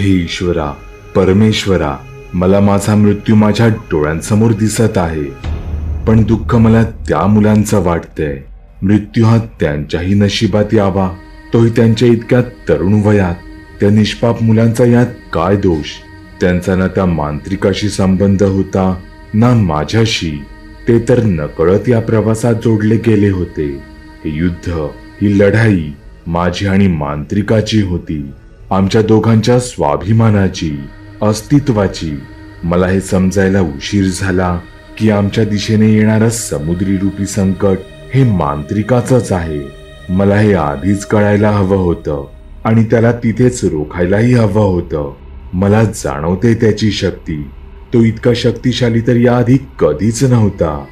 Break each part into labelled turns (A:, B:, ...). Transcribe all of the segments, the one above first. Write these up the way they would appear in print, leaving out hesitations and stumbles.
A: हे ईश्वरा, परमेश्वरा, मला माझा मृत्यू माझ्या डोळ्यांसमोर दिसत आहे, पण दुःख मला त्या मुलांचं वाटतंय. मृत्यू हा त्यांच्याही नशिबात यावा, तोही त्यांच्या इतक्या तरुण वयात. त्या निष्पाप मुलांचा यात काय दोष? त्यांचा ना त्या मांत्रिकाशी संबंध होता ना माझ्याशी. ते तर नकळत या प्रवासात जोडले गेले होते. हे युद्ध, ही लढाई माझी आणि मांत्रिकाची होती, आमच्या दोघांच्या स्वाभिमानाची, अस्तित्वाची. मला हे समजायला उशीर झाला की आमच्या दिशेने येणारं समुद्री रूपी संकट हे मांत्रिकाचंच आहे. मला हे आधीच कळायला हवं होतं आणि त्याला तिथेच रोखायलाही हवं होतं. मला जाणवते त्याची शक्ती. तो इतका शक्तिशाली तर याआधी कधीच नव्हता.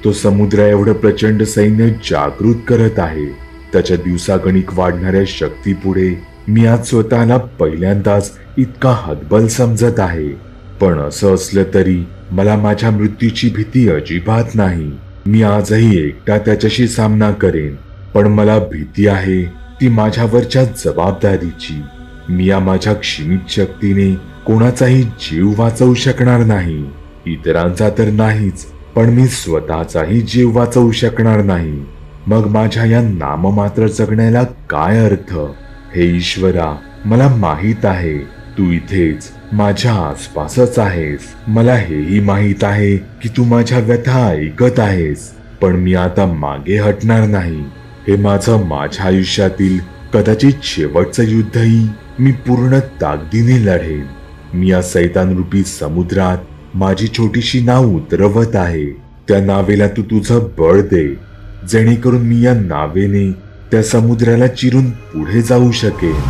A: तो समुद्रा एवढं प्रचंड सैन्य जागृत करत आहे. त्याच्या दिवसागणिक वाढणाऱ्या शक्तीपुढे मी आज स्वतःला पहिल्यांदाच इतका हतबल समजत आहे. पण असं असलं तरी मला माझ्या मृत्यूची भीती अजिबात नाही. मी आजही एकटा त्याच्याशी सामना करेन, पण मला भीती आहे ती माझ्यावरच्या जबाबदारीची. मी या माझ्या क्षीणित शक्तीने कोणाचाही जीव वाचवू शकणार नाही. इतरांचा तर नाहीच, पण मी स्वतःचाही जीव वाचवू शकणार नाही. मग माझ्या या नाममात्र जगण्याला काय अर्थ? हे ईश्वरा, मला माहित आहे तू इथेच माझ्या आसपासच आहेस. मला हेही माहित आहे की तू माझ्या व्यथा ऐकत आहेस, पण मी आता मागे हटणार नाही. हे माझ्या आयुष्यातील कदाचित शेवटचं युद्धही मी पूर्ण ताकदीने लढेन. मी या सैतानरूपी समुद्रात माझी छोटीशी नाव उतरवत आहे. त्या नावेला तू तुझं बळ दे, जेणेकरून मी या नावेने त्या समुद्राला चिरून पुढे जाऊ शकेन.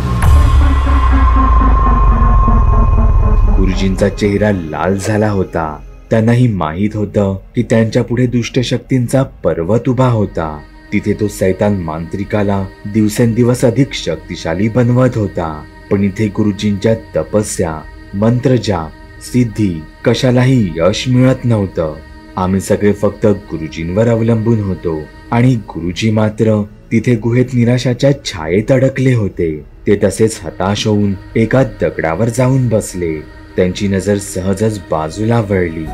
B: गुरुजींचा चेहरा लाल झाला होता. त्यांनाही माहित होतं की त्यांच्या पुढे दुष्ट शक्तींचा पर्वत उभा होता. तिथे तो सैतान मांत्रिकाला दिवसेंदिवस अधिक शक्तिशाली बनवत होता. पण इथे गुरुजींच्या तपस्या, मंत्रजाप, सिद्धी कशालाही यश मिळत नव्हतं. आम्ही सगळे फक्त गुरुजींवर अवलंबून होतो आणि गुरुजी मात्र तिथे गुहेत निराशाच्या छायेत अडकले होते. ते तसेच हताश होऊन एका दगडावर जाऊन बसले. त्यांची नजर सहजच बाजूला वळली.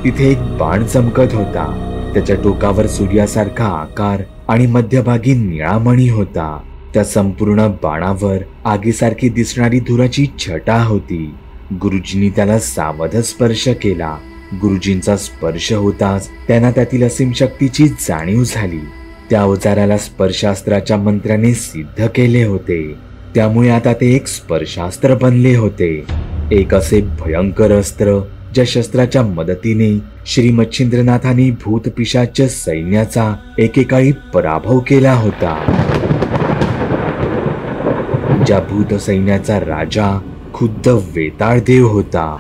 B: तिथे एक बाण चमकत होता. त्याच्या टोकावर सूर्यासारखा आकार आणि मध्यभागी निळा मणी होता. त्या संपूर्ण बाणावर आगीसारखी दिसणारी धुराची छटा होती. गुरुजींनी त्याला सावध स्पर्श केला. गुरुजींचा स्पर्श होताच त्यांना त्यातील असीम शक्तीची जाणीव झाली. त्या अवजाराला स्पर्शास्त्राच्या मंत्र्याने सिद्ध केले होते. त्यामुळे आता ते एक स्पर्शास्त्र बनले होते. एक असे भयंकर अस्त्र ज्या शस्त्राच्या मदतीने श्री मच्छिंद्रनाथांनी भूतपिशाच सैन्याचा एकेकाळी पराभव केला होता. ज्या भूत सैन्याचा राजा खुद्द वेताळ देव होता.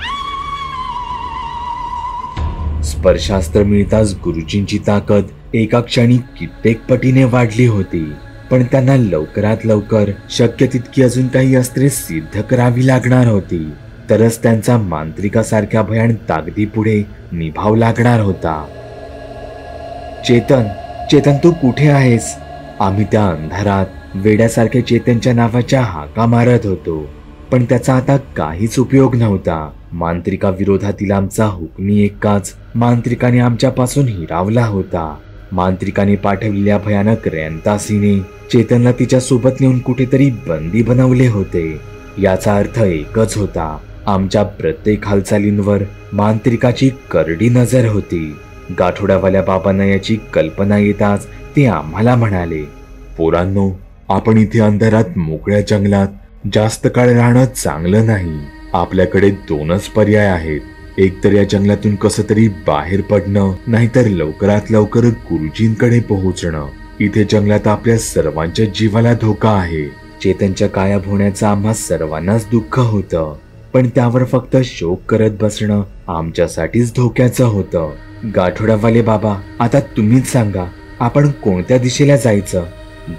B: स्पर्शास्त्र मिळताच गुरुजींची ताकद एका क्षणी कित्येक पटीने वाढली होती. पण त्यांना लवकरात लवकर शक्य तितकी अजून काही अस्त्रे सिद्ध करावी लागणार होती. तरच त्यांचा मांत्रिकासारख्या भयान ताकदीपुढे निभाव लागणार होता. चेतन, चेतन तू कुठे आहेस? आम्ही त्या अंधारात वेड्यासारखे चेतनच्या नावाच्या हाका मारत होतो. पण त्याचा आता काहीच उपयोग नव्हता. मांत्रिका विरोधातील आमचा हुकमी एकाच मांत्रिकाने आमच्यापासून हिरावला होता. मांत्रिकाने पाठवलेल्या भयानक रॅन्तासीने चेतनला तिच्या सोबत नेऊन कुठेतरी बंदी बनवले होते. याचा अर्थ एकच होता, आमच्या प्रत्येक हालचालींवर मांत्रिकाची करडी नजर होती. गाठोड्यावाल्या बाबांना याची कल्पना येताच ते आम्हाला म्हणाले,
A: पोरांनो, आपण इथे अंधारात मोकळ्या जंगलात जास्त काळ राहणं चांगलं नाही. आपल्याकडे दोनच पर्याय आहेत. एक तर या जंगलातून कसं तरी बाहेर पडणं, नाहीतर लवकरात लवकर गुरुजींकडे पोहोचणं. इथे जंगलात आपल्या सर्वांच्या जीवाला धोका आहे.
B: चेतनच्या गायब होण्याचं आम्हा सर्वांनाच दुःख होतं, पण त्यावर फक्त शोक करत बसणं आमच्यासाठीच धोक्याचं होतं. गाठोड्यावाले बाबा, आता तुम्हीच सांगा, आपण कोणत्या दिशेला जायचं?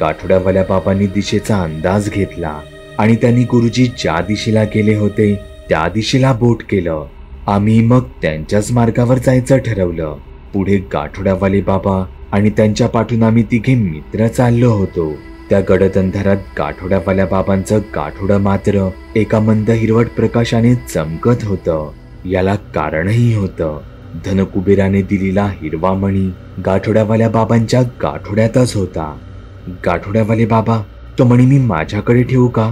B: गाठोड्यावाल्या बाबांनी दिशेचा अंदाज घेतला आणि त्यांनी गुरुजी ज्या दिशेला गेले होते त्या दिशेला बोट केलं. आम्ही मग त्यांच्याच मार्गावर जायचं ठरवलं. पुढे गाठोड्यावाले बाबा आणि त्यांच्या पाठून आम्ही तिघे मित्र चाललो होतो. त्या गडद अंधारात गाठोड्यावाल्या बाबांचं गाठोडं मात्र एका मंद हिरवट प्रकाशाने चमकत होतं. याला कारणही होतं. धनकुबेराने दिलेला हिरवा मणी गाठोड्यावाल्या बाबांच्या गाठोड्यातच होता. गाठोड्यावाले बाबा, तो मणी मी माझ्याकडे ठेवू का?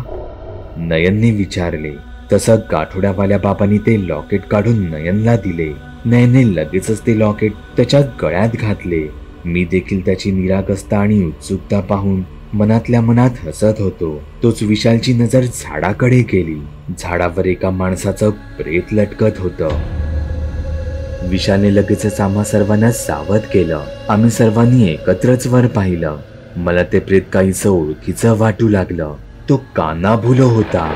B: नयनने विचारले. तसं गाठोड्यावाल्या बाबांनी ते लॉकेट काढून नयनला दिले. नयनने लगेचच ते लॉकेट त्याच्या गळ्यात घातले. मी देखील त्याची निरागसता आणि उत्सुकता पाहून मनातल्या मनात हसत होतो. तोच विशालची नजर झाडाकडे गेली. झाडावर एका माणसाचं प्रेत लटकत होतं. विशालने लगेचच आम्हा सर्वांना सावध केलं. आम्ही सर्वांनी एकत्रच वर पाहिलं. मला ते प्रेत काहीसं ओळखीचं वाटू लागलं. तो कान्हा भुलो होता.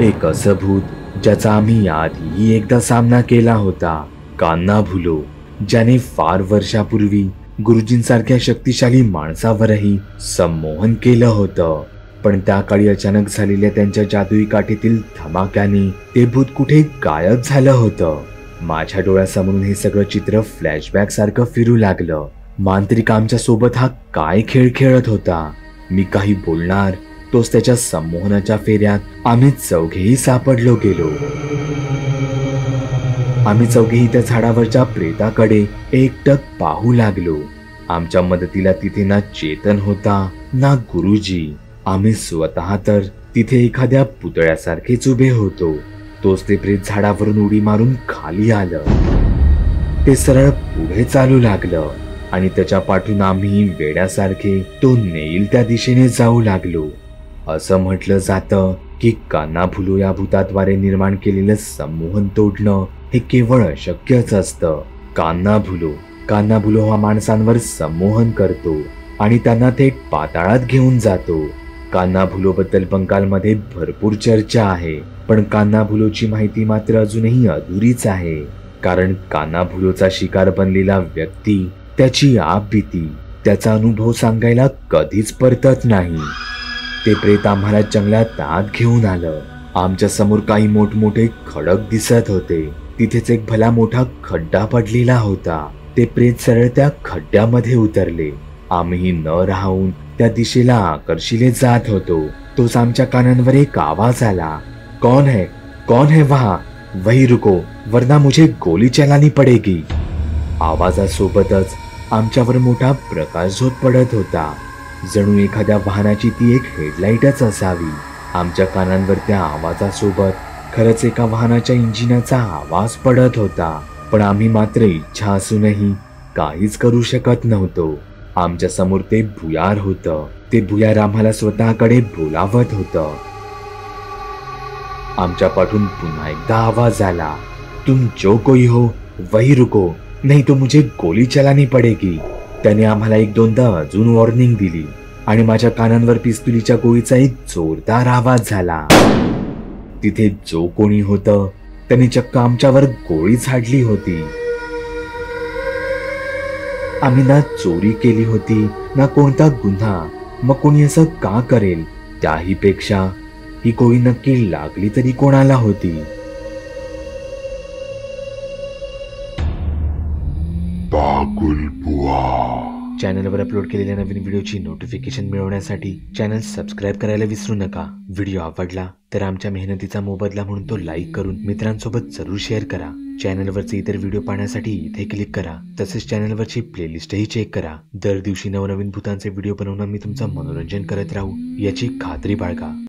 B: एक असं भूत ज्याचा आम्ही आधीही एकदा सामना केला होता. कान्हा भुलो, ज्याने फार वर्षापूर्वी गुरुजींसारख्या शक्तिशाली माणसावरही संमोहन केलं होतं. पण त्या काळी अचानक झालेल्या त्यांच्या जादुई काठीतील धमाक्याने ते भूत कुठे गायब झालं होतं. माझ्या डोळ्यासमोरून हे सगळं चित्र फ्लॅशबॅक सारखं फिरू लागलं. मांत्रिक आमच्या सोबत हा काय खेळ खेळत होता? मी काही बोलणार तोच त्याच्या संमोहनाच्या फेऱ्यात आम्ही चौघेही सापडलो गेलो. आम्ही चौघेही त्या झाडावरच्या प्रेताकडे एकटक पाहू लागलो. आमच्या मदतीला तिथे ना चेतन होता ना गुरुजी. आम्ही स्वतः तर तिथे एखाद्या पुतळ्यासारखेच उभे होतो. तोच ते प्रेत झाडावरून उडी मारून खाली आलं. ते सरळ पुढे चालू लागलं आणि त्याच्या पाठून आम्ही वेड्यासारखे तो नेईल त्या दिशेने जाऊ लागलो. असं म्हटलं जातं की कान्हा भुलो या भूताद्वारे निर्माण केलेलं संमोहन तोडणं हे केवळ अशक्यच असतं. कान्हा भुलो हा माणसांवर संमोहन करतो आणि त्यांना थेट पाताळात घेऊन जातो. कान्हा भुलो बद्दल बंगालमध्ये भरपूर चर्चा आहे. पण कान्हा भुलोची माहिती मात्र अजूनही अधुरीच आहे. कारण कान्हा भुलोचा शिकार बनलेला व्यक्ती, त्याची आपबीती, त्याचा अनुभव सांगायला कधीच परतत नाही. ते प्रेत आम्हाला जंगलात आत घेऊन आलं. आमच्या समोर काही मोठमोठे खडक दिसत होते. तिथेच एक भला मोठा खड्डा पडलेला होता. ते प्रेत सरळ त्या खड्ड्यामध्ये उतरले. आम्ही न राहून त्या दिशेला आकर्षिले जात होतो. तोच आमच्या कानांवर एक आवाज आला. कौन है वहां? वही रुको वरना मुझे गोली चलानी पडेगी. आवाजासोबतच आमच्यावर मोठा प्रकाशझोत पडत होता. जणू एखाद्या वाहनाची ती एक हेडलाईटच असावी. आमच्या कानांवर त्या आवाजासोबत खरंच एका वाहनाच्या इंजिनाचा आवाज पडत होता. पण आम्ही मात्र इच्छा असूनही काहीच करू शकत नव्हतो. आमच्या समोर ते भुयार होतं. ते भुयार आम्हाला स्वतःकडे बोलावत होतं. आमच्या पाठून पुन्हा एकदा आवाज आला. तुम जो कोई हो वही रुको नहीं तो मुझे गोली चलानी पडेगी. त्याने आम्हाला एक दोनदा अजून वॉर्निंग दिली आणि माझ्या कानांवर पिस्तुलीच्या गोळीचा एक जोरदार आवाज झाला. तिथे जो कोणी होतं त्याने चक्क आमच्यावर गोळी झाडली होती. आम्ही ना चोरी केली होती ना कोणता गुन्हा. मग कोणी असं का करेल? त्याही पेक्षा ही गोळी नक्की लागली तरी कोणाला होती? चॅनलवर अपलोड केलेल्या नवीन व्हिडिओची नोटिफिकेशन मिळवण्यासाठी चॅनल सबस्क्राईब करायला विसरू नका. व्हिडिओ आवडला तर आमच्या मेहनतीचा मोबदला म्हणून तो लाईक करून मित्रांसोबत जरूर शेअर करा. चॅनलवरचे इतर व्हिडिओ पाहण्यासाठी इथे क्लिक करा. तसेच चॅनलवरची प्लेलिस्टही चेक करा. दर दिवशी नवनवीन भूतांचे व्हिडिओ बनवून मी तुमचं मनोरंजन करत राहू याची खात्री बाळगा.